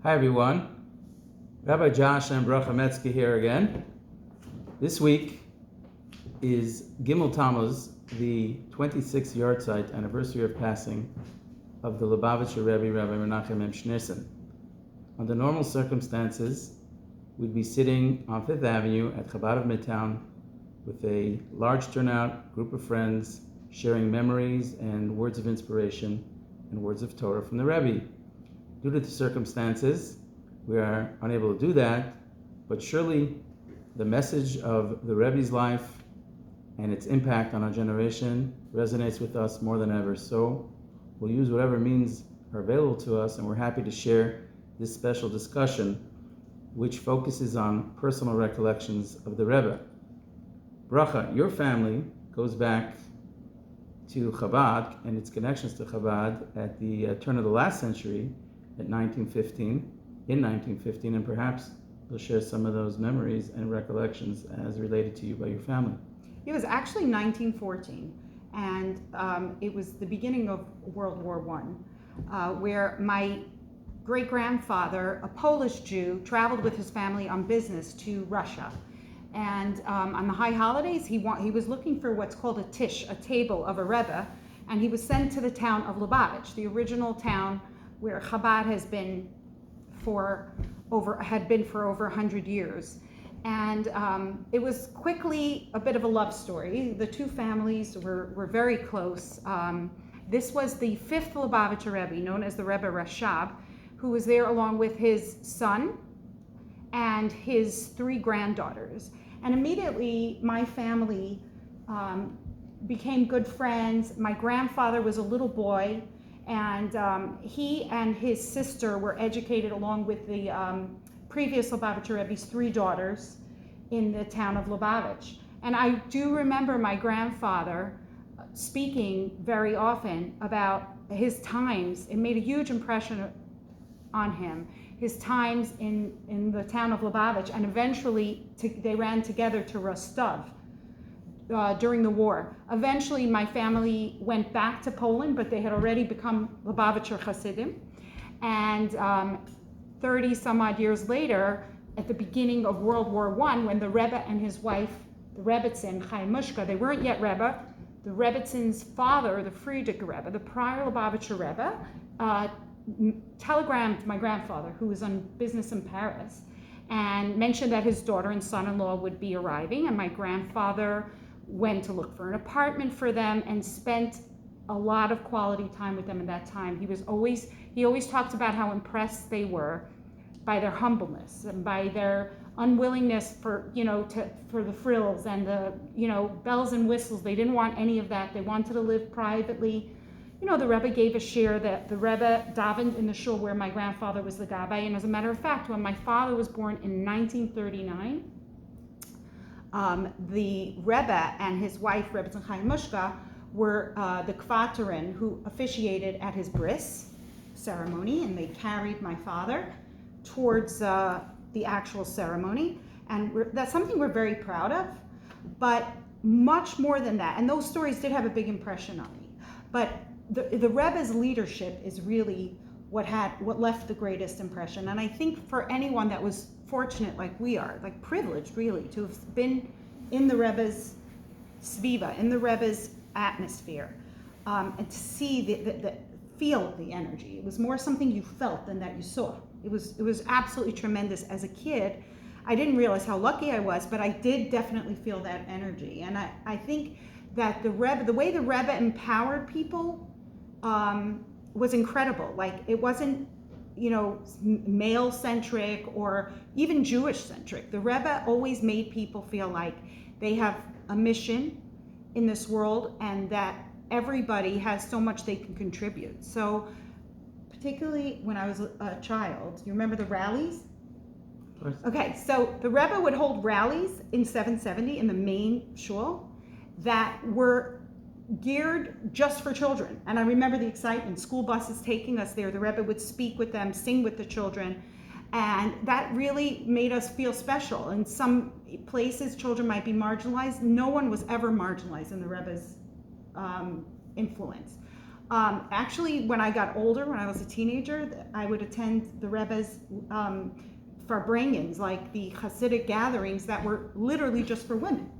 Hi everyone, Rabbi Josh and Brocha Metzger here again. This week is Gimel Tammuz, the 26th Yahrtzeit anniversary of passing of the Lubavitcher Rebbe, Rabbi Menachem M Schneerson. Under normal circumstances, we'd be sitting on Fifth Avenue at Chabad of Midtown with a large turnout group of friends sharing memories and words of inspiration and words of Torah from the Rebbe. Due to the circumstances, we are unable to do that, but surely the message of the Rebbe's life and its impact on our generation resonates with us more than ever. So we'll use whatever means are available to us, and we're happy to share this special discussion, which focuses on personal recollections of the Rebbe. Brocha, your family goes back to Chabad and its connections to Chabad at the turn of the last century, in 1915, and perhaps you'll share some of those memories and recollections as related to you by your family. It was actually 1914, and it was the beginning of World War I, where my great-grandfather, a Polish Jew, traveled with his family on business to Russia. And on the high holidays, he was looking for what's called a tish, a table of a Rebbe, and he was sent to the town of Lubavitch, the original town where Chabad had been for over 100 years. And it was quickly a bit of a love story. The two families were very close. This was the fifth Lubavitcher Rebbe, known as the Rebbe Rashab, who was there along with his son and his three granddaughters. And immediately my family became good friends. My grandfather was a little boy, and he and his sister were educated along with the previous Lubavitcher Rebbe's three daughters in the town of Lubavitch. And I do remember my grandfather speaking very often about his times. It made a huge impression on him, his times in the town of Lubavitch, and eventually they ran together to Rostov during the war. Eventually my family went back to Poland, but they had already become Lubavitcher Hasidim. And 30 some odd years later, at the beginning of World War I, when the Rebbe and his wife, the Rebbitzin, Chaim Mushka, they weren't yet Rebbe, the Rebbitzin's father, the Friedrich Rebbe, the prior Lubavitcher Rebbe, telegrammed my grandfather, who was on business in Paris, and mentioned that his daughter and son-in-law would be arriving, and my grandfather went to look for an apartment for them and spent a lot of quality time with them in that time. He always talked about how impressed they were by their humbleness and by their unwillingness for the frills and the bells and whistles. They didn't want any of that. They wanted to live privately. The Rebbe gave a shir that the Rebbe davened in the shul where my grandfather was the gabbai. And as a matter of fact, when my father was born in 1939, the Rebbe and his wife, Rebbe Chaim Mushka, were the kvaterin who officiated at his bris ceremony, and they carried my father towards the actual ceremony. And that's something we're very proud of, but much more than that. And those stories did have a big impression on me. But the Rebbe's leadership is really what left the greatest impression. And I think for anyone that was fortunate like we are, like privileged really, to have been in the Rebbe's sviva, in the Rebbe's atmosphere, and to see feel the energy. It was more something you felt than that you saw. It was absolutely tremendous. As a kid, I didn't realize how lucky I was, but I did definitely feel that energy. And I think that the way the Rebbe empowered people was incredible. Like, it wasn't male-centric or even Jewish-centric. The Rebbe always made people feel like they have a mission in this world and that everybody has so much they can contribute. So, particularly when I was a child, you remember the rallies? Of course. Okay, so the Rebbe would hold rallies in 770 in the main shul that were geared just for children. And I remember the excitement, school buses taking us there. The Rebbe would speak with them, sing with the children. And that really made us feel special. In some places, children might be marginalized. No one was ever marginalized in the Rebbe's influence. Actually, when I got older, when I was a teenager, I would attend the Rebbe's farbrengens, like the Hasidic gatherings that were literally just for women.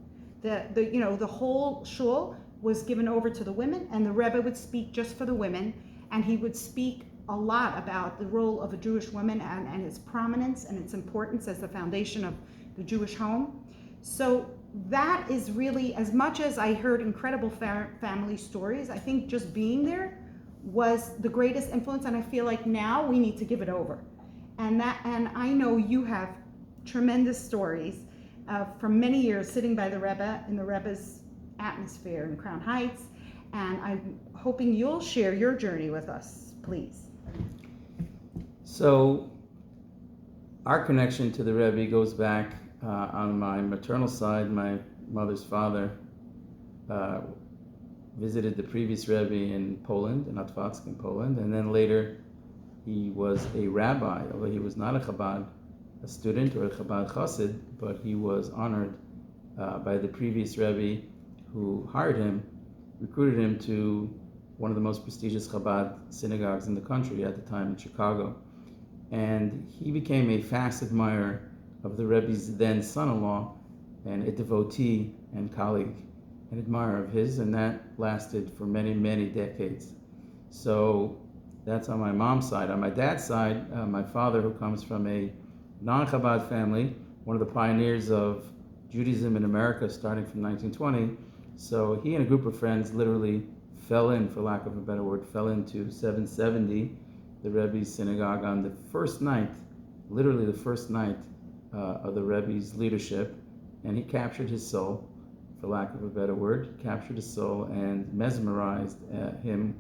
The whole shul was given over to the women, and the Rebbe would speak just for the women, and he would speak a lot about the role of a Jewish woman and its prominence and its importance as the foundation of the Jewish home. So that is really, as much as I heard incredible family stories, I think just being there was the greatest influence, and I feel like now we need to give it over. And I know you have tremendous stories from many years sitting by the Rebbe in the Rebbe's atmosphere in Crown Heights, and I'm hoping you'll share your journey with us, please. So our connection to the Rebbe goes back on my maternal side. My mother's father visited the previous Rebbe in Poland, in Otwocka in Poland, and then later he was a rabbi, although he was not a Chabad, a student or a Chabad Chassid, but he was honored by the previous Rebbe who hired him, recruited him to one of the most prestigious Chabad synagogues in the country at the time in Chicago. And he became a fast admirer of the Rebbe's then son-in-law and a devotee and colleague, an admirer of his, and that lasted for many, many decades. So that's on my mom's side. On my dad's side, my father, who comes from a non-Chabad family, one of the pioneers of Judaism in America starting from 1920, so he and a group of friends literally fell in, for lack of a better word, fell into 770, the Rebbe's synagogue, on the first night, literally the first night of the Rebbe's leadership, and he captured his soul, for lack of a better word, captured his soul and mesmerized him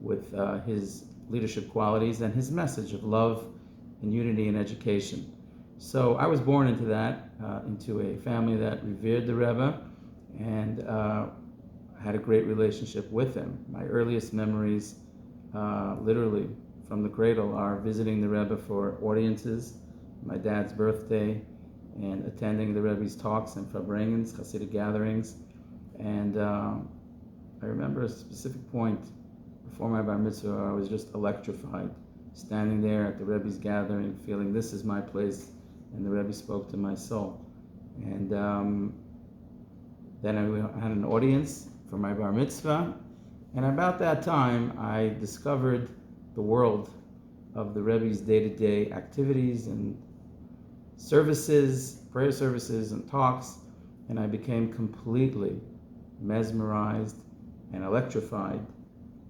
with his leadership qualities and his message of love and unity and education. So I was born into that, into a family that revered the Rebbe and had a great relationship with him. My earliest memories, literally from the cradle, are visiting the Rebbe for audiences, my dad's birthday, and attending the Rebbe's talks and farbrengens, Hasidic gatherings. And I remember a specific point before my bar mitzvah, I was just electrified, standing there at the Rebbe's gathering, feeling this is my place, and the Rebbe spoke to my soul. And then I had an audience for my bar mitzvah, and about that time I discovered the world of the Rebbe's day-to-day activities and services, prayer services and talks, and I became completely mesmerized and electrified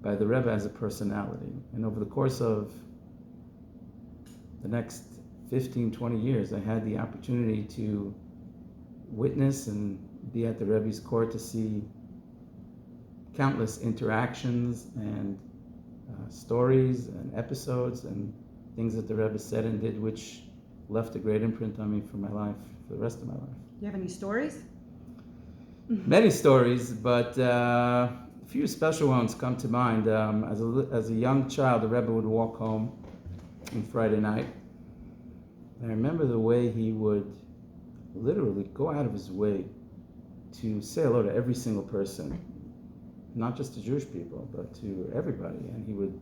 by the Rebbe as a personality. And over the course of the next 15, 20 years, I had the opportunity to witness and be at the Rebbe's court to see countless interactions and stories and episodes and things that the Rebbe said and did, which left a great imprint on me for my life, for the rest of my life. Do you have any stories? Many stories, but a few special ones come to mind. As a young child, the Rebbe would walk home on Friday night. And I remember the way he would literally go out of his way to say hello to every single person, not just to Jewish people, but to everybody. And he would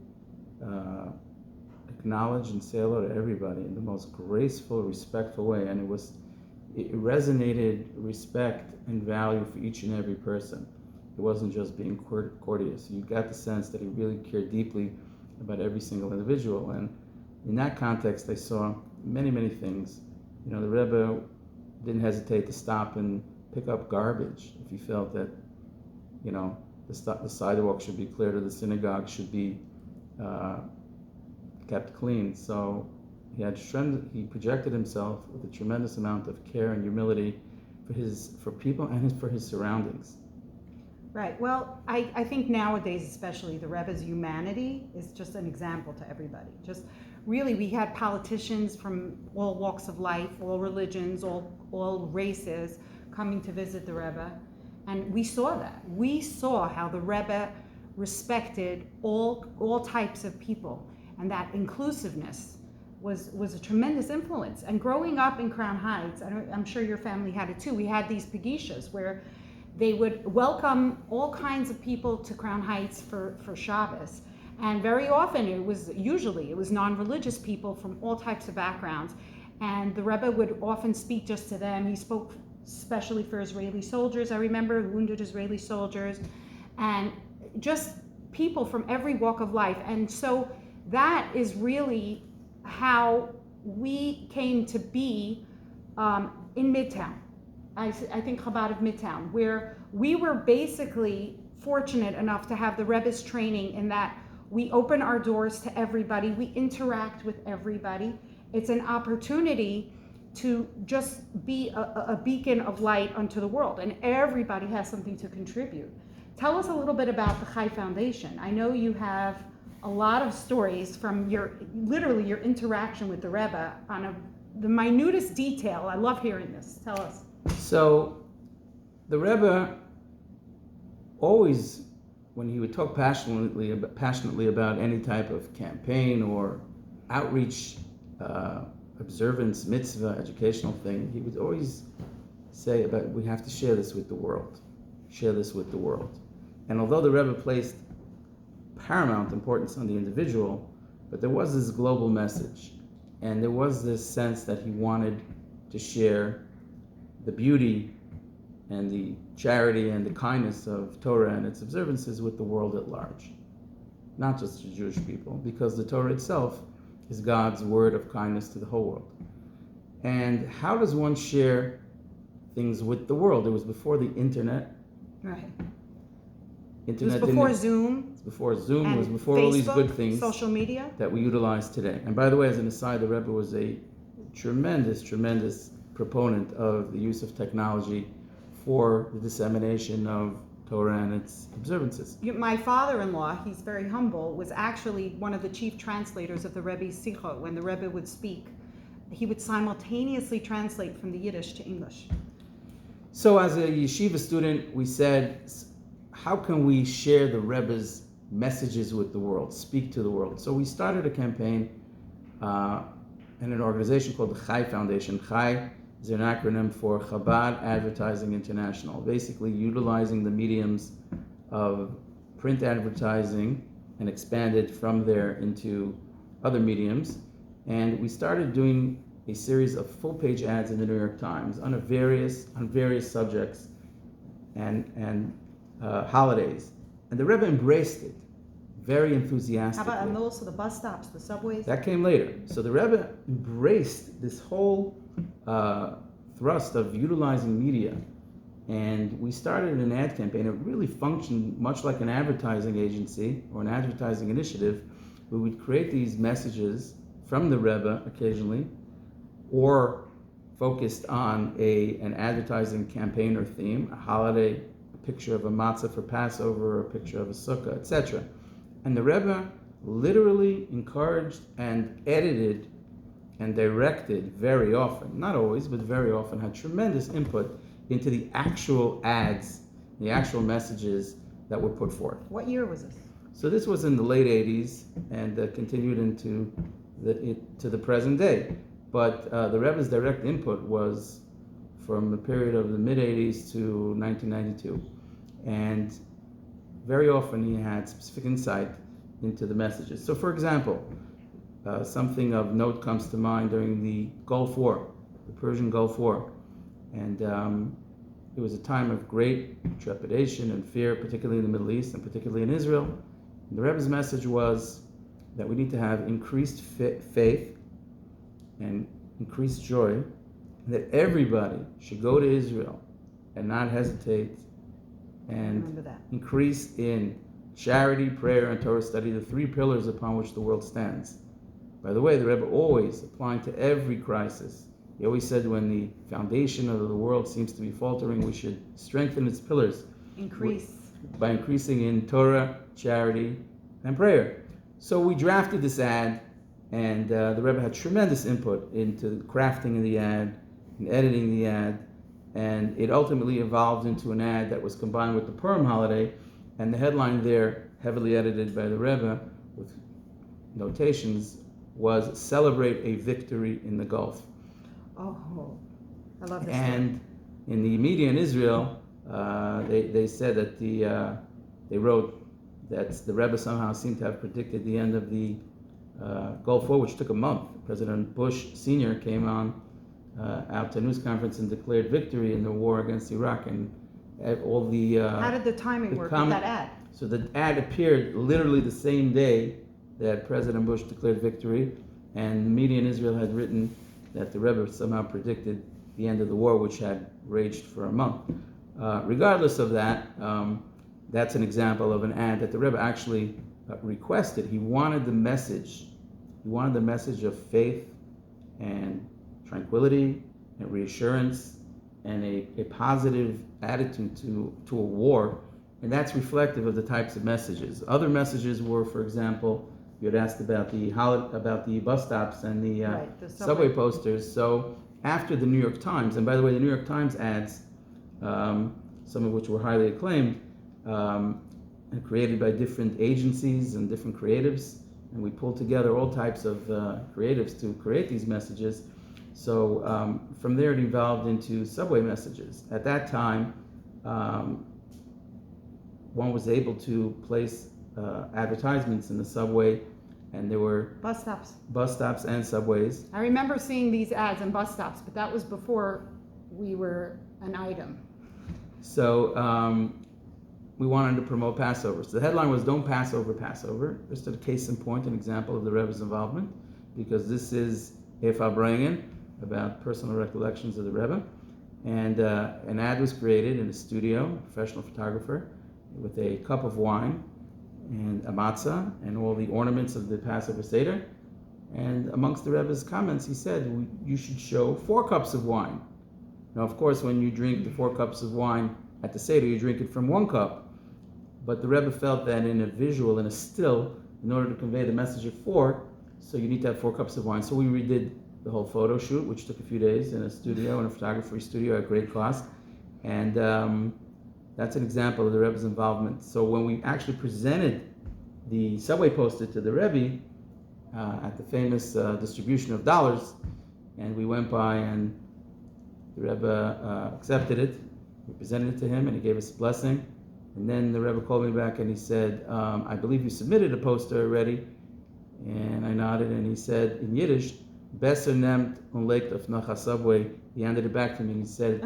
acknowledge and say hello to everybody in the most graceful, respectful way. And it resonated respect and value for each and every person. It wasn't just being courteous. You got the sense that he really cared deeply about every single individual. And in that context, I saw many, many things. You know, the Rebbe didn't hesitate to stop and pick up garbage if he felt that, you know, the sidewalk should be cleared or the synagogue should be kept clean. So he projected himself with a tremendous amount of care and humility for people and for his surroundings. Right. Well, I think nowadays, especially, the Rebbe's humanity is just an example to everybody. Just really, we had politicians from all walks of life, all religions, all races coming to visit the Rebbe. And we saw that. We saw how the Rebbe respected all types of people, and that inclusiveness was a tremendous influence. And growing up in Crown Heights, I'm sure your family had it too, we had these pagishas where They would welcome all kinds of people to Crown Heights for Shabbos. And very often it was non-religious people from all types of backgrounds. And the Rebbe would often speak just to them. He spoke especially for Israeli soldiers. I remember wounded Israeli soldiers and just people from every walk of life. And so that is really how we came to be in Midtown. I think Chabad of Midtown, where we were basically fortunate enough to have the Rebbe's training in that we open our doors to everybody, we interact with everybody. It's an opportunity to just be a beacon of light unto the world, and everybody has something to contribute. Tell us a little bit about the Chai Foundation. I know you have a lot of stories from your interaction with the Rebbe on the minutest detail. I love hearing this. Tell us. So, the Rebbe always, when he would talk passionately about any type of campaign or outreach, observance, mitzvah, educational thing, he would always say about we have to share this with the world. Share this with the world. And although the Rebbe placed paramount importance on the individual, but there was this global message. And there was this sense that he wanted to share the beauty and the charity and the kindness of Torah and its observances with the world at large. Not just the Jewish people, because the Torah itself is God's word of kindness to the whole world. And how does one share things with the world? It was before the internet. Right. Internet it was before Zoom. It was before Zoom. It was before Facebook, all these good things. Social media. That we utilize today. And by the way, as an aside, the Rebbe was a tremendous proponent of the use of technology for the dissemination of Torah and its observances. My father-in-law, he's very humble, was actually one of the chief translators of the Rebbe's Sichot. When the Rebbe would speak, he would simultaneously translate from the Yiddish to English. So as a yeshiva student, we said, how can we share the Rebbe's messages with the world, speak to the world? So we started a campaign and an organization called the Chai Foundation. Chai is an acronym for Chabad Advertising International, basically utilizing the mediums of print advertising and expanded from there into other mediums. And we started doing a series of full-page ads in the New York Times on various subjects and holidays. And the Rebbe embraced it very enthusiastically. How about, and also the bus stops, the subways? That came later. So the Rebbe embraced this whole thrust of utilizing media. And we started an ad campaign. It really functioned much like an advertising agency or an advertising initiative. We would create these messages from the Rebbe occasionally, or focused on an advertising campaign or theme, a holiday, a picture of a matzah for Passover, a picture of a sukkah, etc. And the Rebbe literally encouraged and edited and directed very often, not always, but very often, had tremendous input into the actual ads, the actual messages that were put forth. What year was this? So this was in the late 80s and continued into the present day. But the Rebbe's direct input was from the period of the mid-80s to 1992. And very often he had specific insight into the messages. So for example, something of note comes to mind during the Gulf War, the Persian Gulf War. And it was a time of great trepidation and fear, particularly in the Middle East and particularly in Israel. And the Rebbe's message was that we need to have increased faith and increased joy, and that everybody should go to Israel and not hesitate and increase in charity, prayer, and Torah study, the three pillars upon which the world stands. By the way, the Rebbe always applying to every crisis. He always said when the foundation of the world seems to be faltering, we should strengthen its pillars. By increasing in Torah, charity, and prayer. So we drafted this ad, and the Rebbe had tremendous input into the crafting of the ad and editing the ad, and it ultimately evolved into an ad that was combined with the Purim holiday, and the headline there, heavily edited by the Rebbe with notations, was "Celebrate a Victory in the Gulf." Oh, I love this. And in the media in Israel, They said that they wrote that the Rebbe somehow seemed to have predicted the end of the Gulf War, which took a month. President Bush Sr. came on out to a news conference and declared victory in the war against Iraq, and all the How did the timing work with that ad? So the ad appeared literally the same day that President Bush declared victory, and the media in Israel had written that the Rebbe somehow predicted the end of the war, which had raged for a month. Regardless of that, that's an example of an ad that the Rebbe actually requested. He wanted the message. He wanted the message of faith and tranquility and reassurance and a positive attitude to a war, and that's reflective of the types of messages. Other messages were, for example, you had asked about the bus stops and the subway posters. So after the New York Times, and by the way, the New York Times ads, some of which were highly acclaimed, and created by different agencies and different creatives, and we pulled together all types of creatives to create these messages. So from there it evolved into subway messages. At that time, one was able to place advertisements in the subway, and there were bus stops and subways. I remember seeing these ads in bus stops, but that was before we were an item. So we wanted to promote Passover. So the headline was "Don't pass over Passover." Just a case in point, an example of the Rebbe's involvement, because this is Efa Bringen, about personal recollections of the Rebbe. And an ad was created in a studio, a professional photographer, with a cup of wine and a matzah and all the ornaments of the Passover Seder. And amongst the Rebbe's comments, he said, you should show 4 cups of wine. Now, of course, when you drink the 4 cups of wine at the Seder, you drink it from 1 cup. But the Rebbe felt that in a visual, in a still, in order to convey the message of 4, so you need to have 4 cups of wine. So we redid the whole photo shoot, which took a few days in a studio, in a photography studio at great cost. And that's an example of the Rebbe's involvement. So when we actually presented the subway poster to the Rebbe at the famous distribution of dollars, and we went by and the Rebbe accepted it, we presented it to him, and he gave us a blessing. And then the Rebbe called me back and he said, I believe you submitted a poster already. And I nodded, and he said in Yiddish, Besser nemt und legt auf nach a subway. He handed it back to me and he said,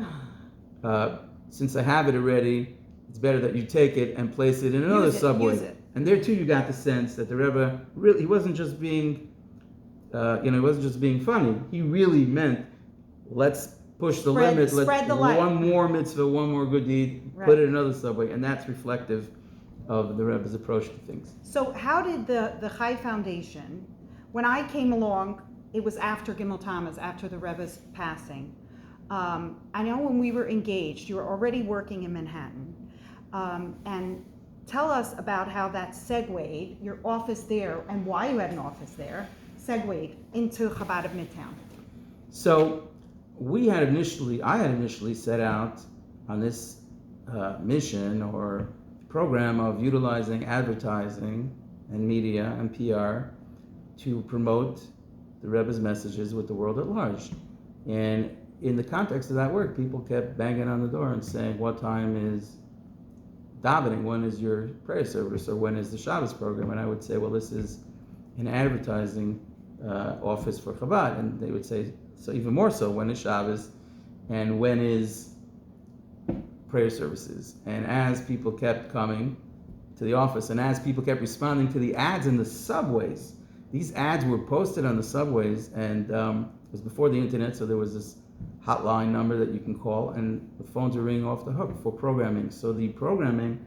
since I have it already, it's better that you take it and place it in another subway. Use it. And there too you got the sense that the Rebbe really, he wasn't just being, he wasn't just being funny. He really meant, let's push the limit. Spread the light. One more mitzvah, one more good deed, put it in another subway. And that's reflective of the Rebbe's approach to things. So how did the Chai Foundation, when I came along, it was after Gimel Tammuz, after the Rebbe's passing. I know when we were engaged, you were already working in Manhattan. And tell us about how that segued, your office there, and why you had an office there, segued into Chabad of Midtown. So I had initially set out on this mission or program of utilizing advertising and media and PR to promote the Rebbe's messages with the world at large. And in the context of that work, people kept banging on the door and saying, what time is davening? When is your prayer service? Or when is the Shabbos program? And I would say, well, this is an advertising office for Chabad. And they would say, so even more so, when is Shabbos? And when is prayer services? And as people kept coming to the office, and as people kept responding to the ads in the subways, these ads were posted on the subways, and it was before the internet, so there was this hotline number that you can call, and the phones were ringing off the hook for programming. So the programming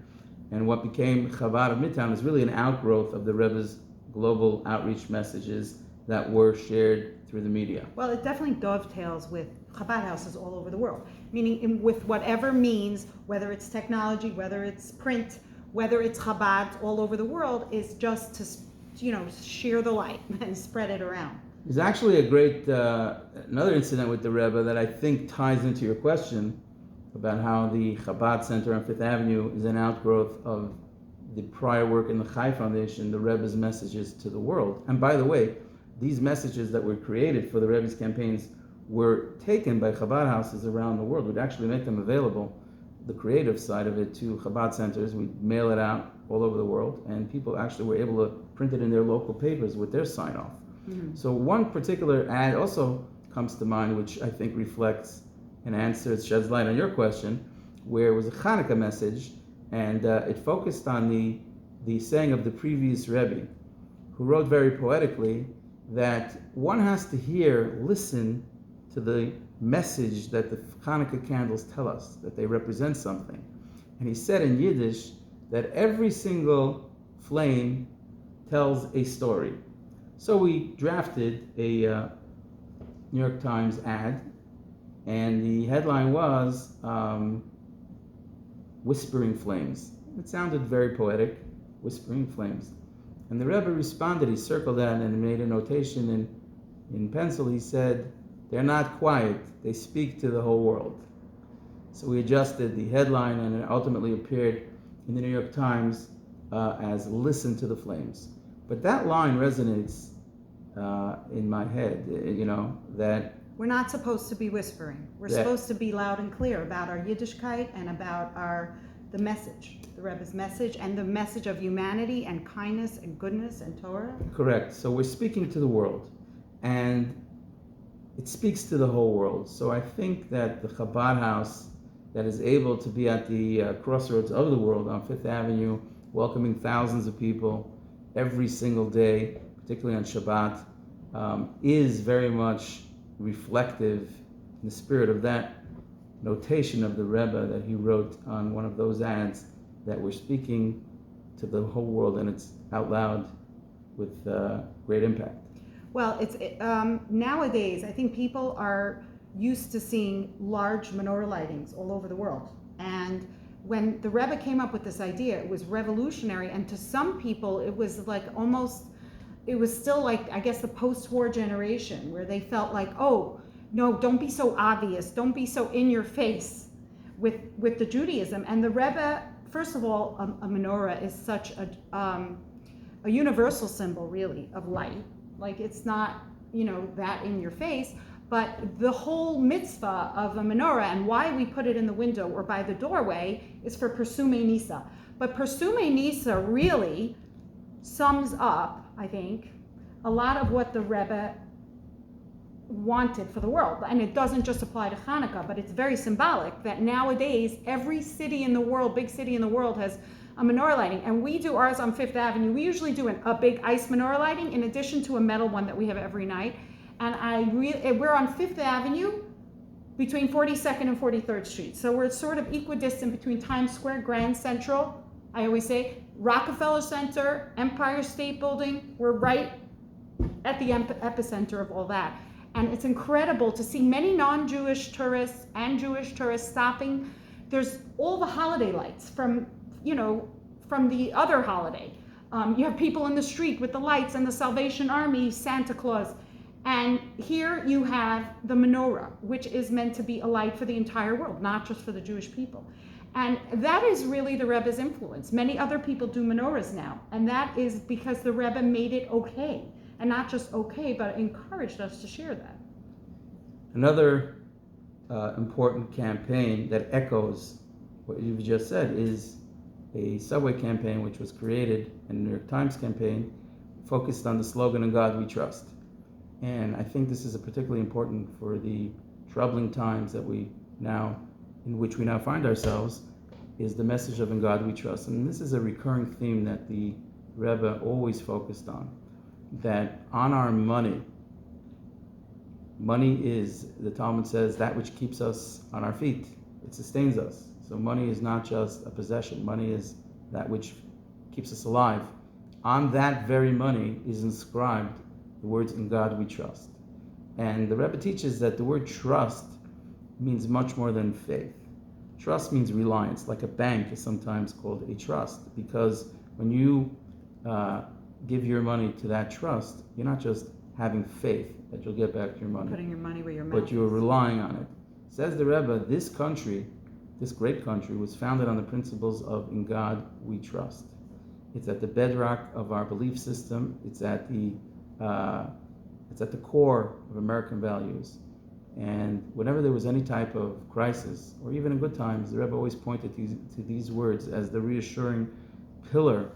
and what became Chabad of Midtown is really an outgrowth of the Rebbe's global outreach messages that were shared through the media. Well, it definitely dovetails with Chabad houses all over the world, meaning with whatever means, whether it's technology, whether it's print, whether it's Chabad all over the world, is just to share the light and spread it around. There's actually a great, another incident with the Rebbe that I think ties into your question about how the Chabad Center on 5th Avenue is an outgrowth of the prior work in the Chai Foundation, the Rebbe's messages to the world. And by the way, these messages that were created for the Rebbe's campaigns were taken by Chabad houses around the world. We'd actually make them available the creative side of it to Chabad centers. We mail it out all over the world, and people actually were able to print it in their local papers with their sign off. Mm-hmm. So one particular ad also comes to mind, which I think reflects an answer, it sheds light on your question, where it was a Hanukkah message, and it focused on the saying of the previous Rebbe, who wrote very poetically that one has to listen to the message that the Hanukkah candles tell us, that they represent something. And he said in Yiddish that every single flame tells a story. So we drafted a New York Times ad, and the headline was Whispering Flames. It sounded very poetic, Whispering Flames. And the Rebbe responded, he circled that and made a notation in pencil. He said, they're not quiet, they speak to the whole world. So we adjusted the headline, and it ultimately appeared in the New York Times as Listen to the Flames. But that line resonates in my head, that we're not supposed to be whispering. We're supposed to be loud and clear about our Yiddishkeit and about the message, the Rebbe's message, and the message of humanity and kindness and goodness and Torah. Correct. So we're speaking to the world, and it speaks to the whole world. So I think that the Chabad house that is able to be at the crossroads of the world on Fifth Avenue, welcoming thousands of people every single day, particularly on Shabbat, is very much reflective in the spirit of that notation of the Rebbe that he wrote on one of those ads, that we're speaking to the whole world, and it's out loud with great impact. Well, it's nowadays, I think people are used to seeing large menorah lightings all over the world. And when the Rebbe came up with this idea, it was revolutionary. And to some people, it was like it was still like, I guess, the post-war generation, where they felt like, oh, no, don't be so obvious. Don't be so in your face with the Judaism. And the Rebbe, first of all, a menorah is such a universal symbol, really, of light. Like, it's not, that in your face, but the whole mitzvah of a menorah and why we put it in the window or by the doorway is for Persume Nisa. But Persume Nisa really sums up, I think, a lot of what the Rebbe wanted for the world. And it doesn't just apply to Hanukkah, but it's very symbolic that nowadays every city in the world, big city in the world, has a menorah lighting. And we do ours on Fifth Avenue. We usually do a big ice menorah lighting in addition to a metal one that we have every night. And we're on Fifth Avenue between 42nd and 43rd Street. So we're sort of equidistant between Times Square, Grand Central, I always say, Rockefeller Center, Empire State Building. We're right at the epicenter of all that. And it's incredible to see many non-Jewish tourists and Jewish tourists stopping. There's all the holiday lights from the other holiday. You have people in the street with the lights and the Salvation Army, Santa Claus. And here you have the menorah, which is meant to be a light for the entire world, not just for the Jewish people. And that is really the Rebbe's influence. Many other people do menorahs now, and that is because the Rebbe made it okay. And not just okay, but encouraged us to share that. Another important campaign that echoes what you've just said is a subway campaign which was created, and a New York Times campaign focused on the slogan, "In God We Trust." And I think this is particularly important for the troubling times in which we now find ourselves, is the message of "In God We Trust." And this is a recurring theme that the Rebbe always focused on, that on our money is, the Talmud says, that which keeps us on our feet. It sustains us. So money is not just a possession. Money is that which keeps us alive. On that very money is inscribed the words, "In God We Trust." And the Rebbe teaches that the word trust means much more than faith. Trust means reliance, like a bank is sometimes called a trust, because when you give your money to that trust, you're not just having faith that you'll get back your money. Putting your money where your mouth is. But you're relying on it. Says the Rebbe, this country, this great country, was founded on the principles of "In God We Trust." It's at the bedrock of our belief system. It's at the core of American values. And whenever there was any type of crisis, or even in good times, the Rebbe always pointed to these words as the reassuring pillar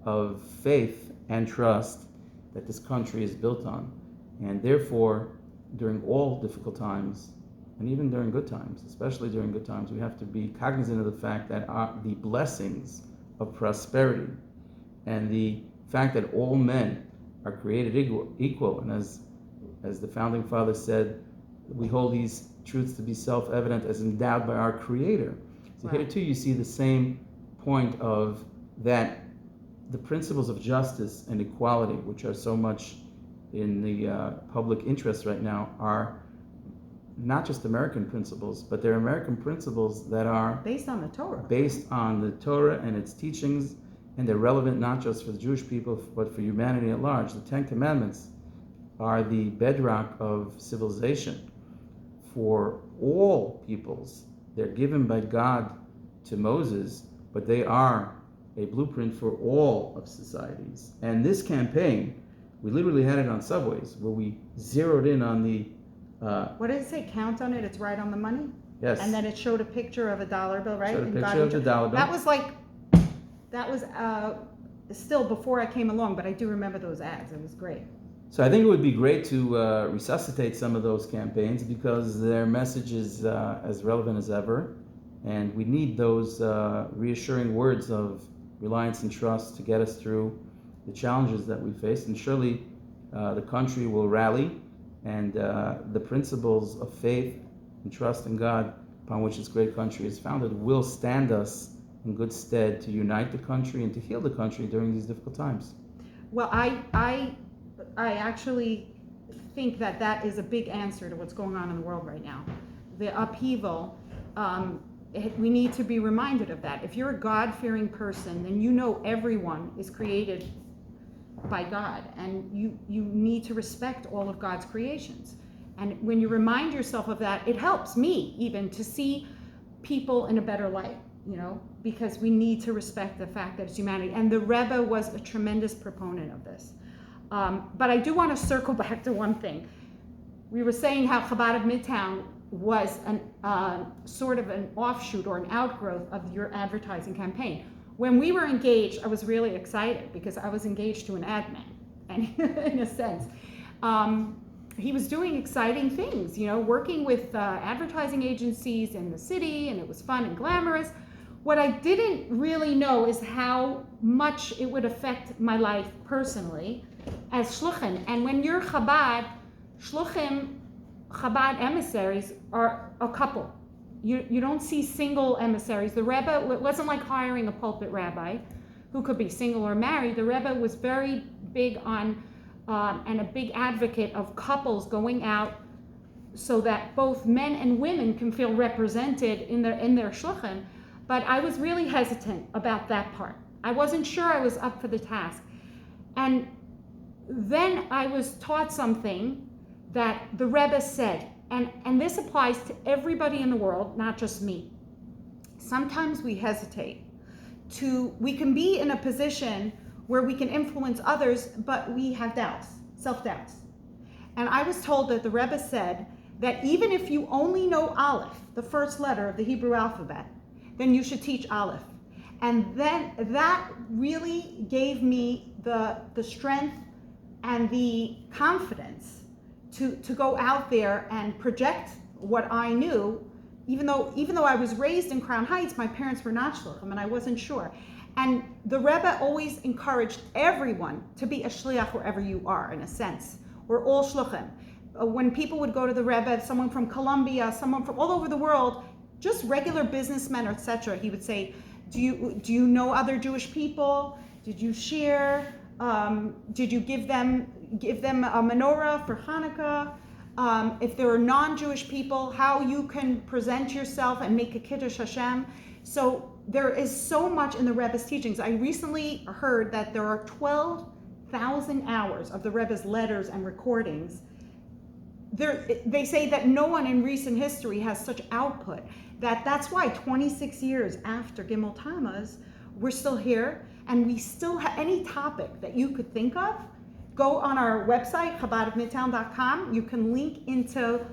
of faith and trust that this country is built on. And therefore, during all difficult times, and even during good times, especially during good times, we have to be cognizant of the fact that the blessings of prosperity and the fact that all men are created equal, and as the founding father said, we hold these truths to be self-evident as endowed by our Creator. So here too you see the same point of that the principles of justice and equality, which are so much in the public interest right now, are not just American principles, but they're American principles that are based on the Torah. Based on the Torah and its teachings, and they're relevant not just for the Jewish people, but for humanity at large. The Ten Commandments are the bedrock of civilization for all peoples. They're given by God to Moses, but they are a blueprint for all of societies. And this campaign, we literally had it on subways, where we zeroed in on the what did it say? Count on it. It's right on the money. Yes. And then it showed a picture of a dollar bill, right? Showed a picture of the dollar bill. That was still before I came along, but I do remember those ads. It was great. So I think it would be great to resuscitate some of those campaigns, because their message is as relevant as ever, and we need those reassuring words of reliance and trust to get us through the challenges that we face. And surely the country will rally, and the principles of faith and trust in God upon which this great country is founded will stand us in good stead to unite the country and to heal the country during these difficult times. Well, I actually think that is a big answer to what's going on in the world right now. The upheaval, we need to be reminded of that. If you're a God-fearing person, then you know everyone is created by God, and you need to respect all of God's creations. And when you remind yourself of that, it helps me even to see people in a better light, because we need to respect the fact that it's humanity. And the Rebbe was a tremendous proponent of this. But I do want to circle back to one thing. We were saying how Chabad of Midtown was sort of an offshoot or an outgrowth of your advertising campaign. When we were engaged, I was really excited because I was engaged to an ad man, and in a sense. He was doing exciting things, working with advertising agencies in the city, and it was fun and glamorous. What I didn't really know is how much it would affect my life personally as shluchim. And when you're Chabad, shluchim, Chabad emissaries are a couple. You don't see single emissaries. The Rebbe, it wasn't like hiring a pulpit rabbi who could be single or married. The Rebbe was very big on and a big advocate of couples going out so that both men and women can feel represented in their shluchim. But I was really hesitant about that part. I wasn't sure I was up for the task. And then I was taught something that the Rebbe said, and this applies to everybody in the world, not just me. Sometimes we hesitate. We can be in a position where we can influence others, but we have doubts, self-doubts. And I was told that the Rebbe said that even if you only know Aleph, the first letter of the Hebrew alphabet, then you should teach Aleph. And then that really gave me the strength and the confidence to go out there and project what I knew, even though I was raised in Crown Heights. My parents were not shluchim, and I wasn't sure. And the Rebbe always encouraged everyone to be a shliach wherever you are, in a sense. We're all shluchim. When people would go to the Rebbe, someone from Colombia, someone from all over the world, just regular businessmen, etc., he would say, do you know other Jewish people? Did you share? Did you give them a menorah for Hanukkah? If there are non-Jewish people, how you can present yourself and make a Kiddush Hashem. So there is so much in the Rebbe's teachings. I recently heard that there are 12,000 hours of the Rebbe's letters and recordings. They say that no one in recent history has such output. That's why 26 years after Gimel Tammuz, we're still here, and we still have any topic that you could think of. Go on our website, chabadofmidtown.com. You can link into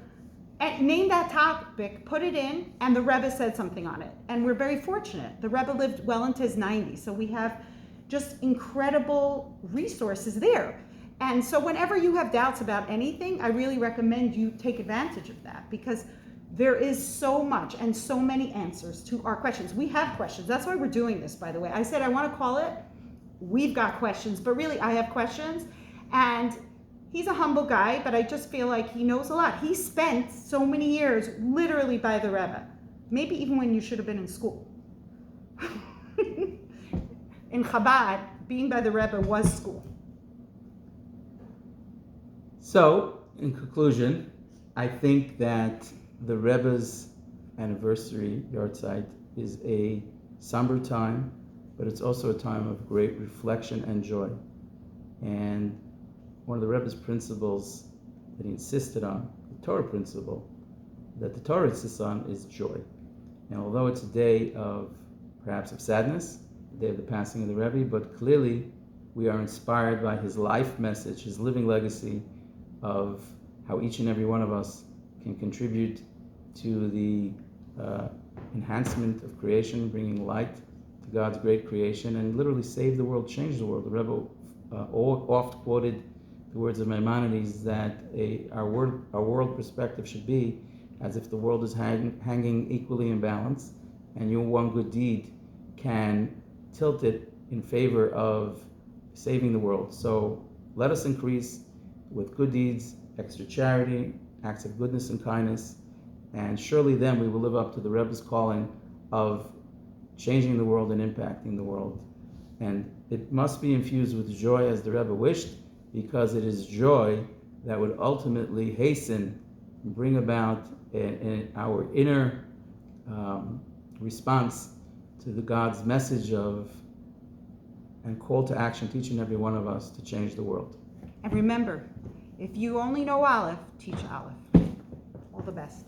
And name that topic, put it in, and the Rebbe said something on it. And we're very fortunate. The Rebbe lived well into his 90s, so we have just incredible resources there. And so whenever you have doubts about anything, I really recommend you take advantage of that, because there is so much and so many answers to our questions. We have questions. That's why we're doing this, by the way. I said I want to call it We've Got Questions, but really I have questions. And he's a humble guy, but I just feel like he knows a lot. He spent so many years literally by the Rebbe, maybe even when you should have been in school. In Chabad, being by the Rebbe was school. So, in conclusion, I think that the Rebbe's anniversary, Yahrtzeit, is a somber time, but it's also a time of great reflection and joy. And one of the Rebbe's principles that he insisted on, the Torah principle, that the Torah insists on, is joy. And although it's a day of, perhaps of sadness, the day of the passing of the Rebbe, but clearly we are inspired by his life message, his living legacy of how each and every one of us can contribute to the enhancement of creation, bringing light to God's great creation, and literally save the world, change the world. The Rebbe oft quoted the words of Maimonides that our world perspective should be as if the world is hanging equally in balance, and your one good deed can tilt it in favor of saving the world. So let us increase with good deeds, extra charity, acts of goodness and kindness, and surely then we will live up to the Rebbe's calling of changing the world and impacting the world. And it must be infused with joy as the Rebbe wished, because it is joy that would ultimately hasten and bring about our inner response to the God's message of and call to action to each and every one of us to change the world. And remember, if you only know Aleph, teach Aleph. All the best.